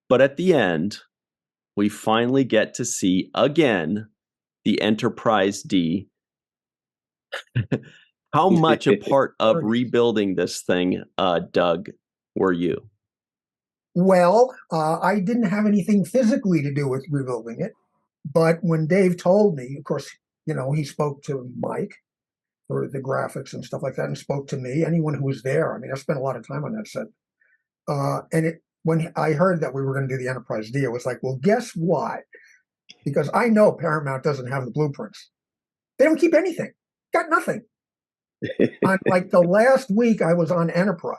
But at the end, we finally get to see again the Enterprise D. How much a part of rebuilding this thing, Doug, were you? Well, I didn't have anything physically to do with rebuilding it, but when Dave told me, of course, he spoke to Mike for the graphics and stuff like that, and spoke to me, anyone who was there. I mean, I spent a lot of time on that set. When I heard that we were going to do the Enterprise D, it was like, well, guess what? Because I know Paramount doesn't have the blueprints. They don't keep anything. Got nothing. On like the last week I was on Enterprise,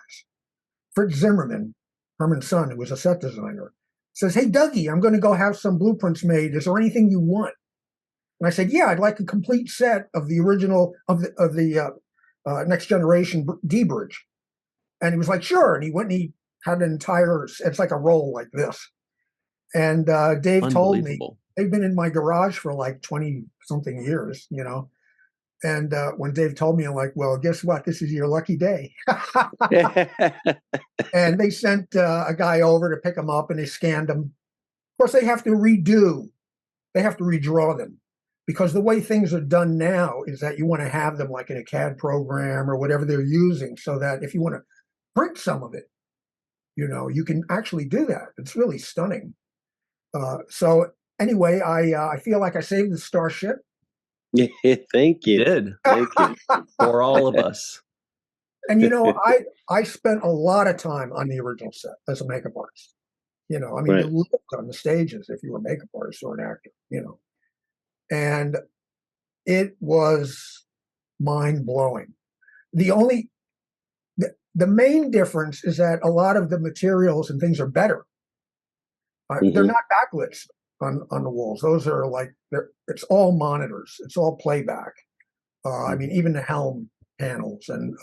Fritz Zimmerman, Herman's son, who was a set designer, says, "Hey, Dougie, I'm going to go have some blueprints made. Is there anything you want?" And I said, "Yeah, I'd like a complete set of the original of the Next Generation D bridge." And he was like, "Sure." And he went and he had an entire, it's like a roll like this. And Dave told me, they've been in my garage for like 20 something years, And when Dave told me, I'm like, well, guess what? This is your lucky day. And they sent a guy over to pick them up, and they scanned them. Of course, they have to redraw them, because the way things are done now is that you want to have them like in a CAD program or whatever they're using, so that if you want to print some of it, you can actually do that. It's really stunning. So anyway, I feel like I saved the starship. Thank you. You did. Thank you. For all of us. And I spent a lot of time on the original set as a makeup artist. I mean, right. You lived on the stages if you were a makeup artist or an actor, and it was mind blowing. The main difference is that a lot of the materials and things are better. They're not backlit on the walls. Those are like, it's all monitors. It's all playback. I mean, even the helm panels, and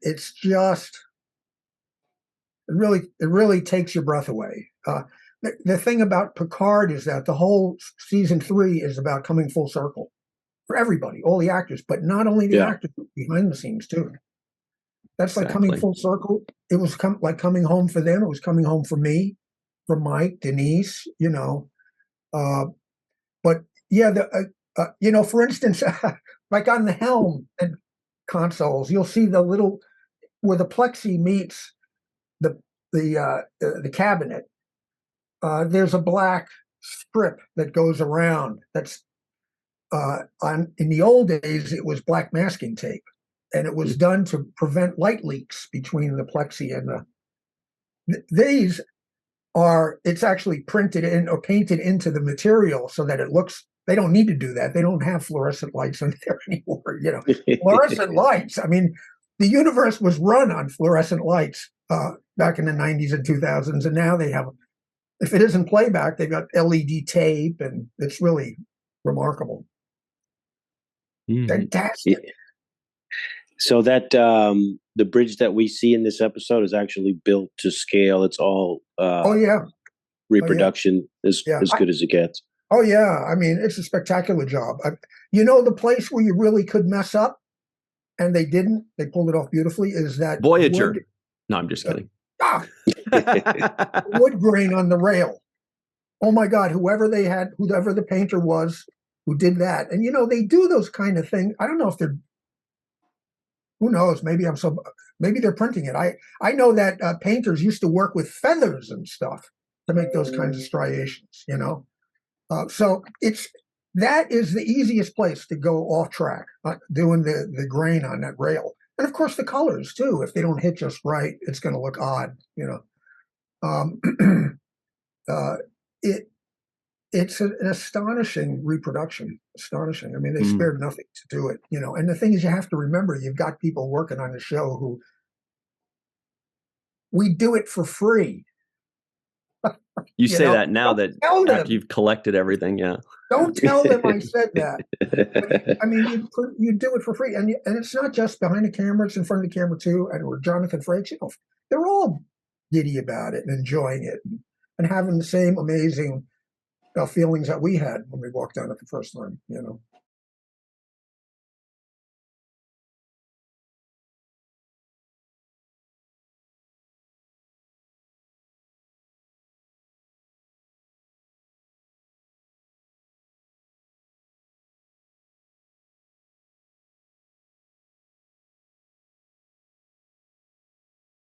it's just, it really takes your breath away. The thing about Picard is that the whole season 3 is about coming full circle for everybody, all the actors, but not only the actors, behind the scenes too. That's like coming full circle. It was like coming home for them. It was coming home for me, for Mike, Denise, but yeah, for instance, like on the helm and consoles, you'll see the little, where the plexi meets the cabinet. There's a black strip that goes around. That's in the old days, it was black masking tape, and it was done to prevent light leaks between the plexi and these are, it's actually printed in or painted into the material so that it looks, they don't need to do that. They don't have fluorescent lights in there anymore. Fluorescent lights. I mean, the universe was run on fluorescent lights back in the 90s and 2000s. And now they have, if it isn't playback, they've got LED tape, and it's really remarkable. Fantastic. Yeah. So that the bridge that we see in this episode is actually built to scale. It's all reproduction as good as it gets. Oh yeah, I mean, it's a spectacular job. The place where you really could mess up, and they didn't. They pulled it off beautifully. Is that Voyager? No, I'm just kidding. Wood grain on the rail. Oh my God! Whoever the painter was who did that, and they do those kind of things. I don't know if they're. Who knows? Maybe they're printing it. I know that painters used to work with feathers and stuff to make those kinds of striations. So that is the easiest place to go off track, doing the grain on that rail, and of course the colors too. If they don't hit just right, it's going to look odd. It's an astonishing reproduction. Astonishing. I mean, they spared nothing to do it, And the thing is, you have to remember, you've got people working on the show who, we do it for free. You say that now that after you've collected everything, Don't tell them I said that. But, I mean, you do it for free, and it's not just behind the camera; it's in front of the camera too. And or Jonathan Frakes, they're all giddy about it and enjoying it, and having the same amazing feelings that we had when we walked on it the first time.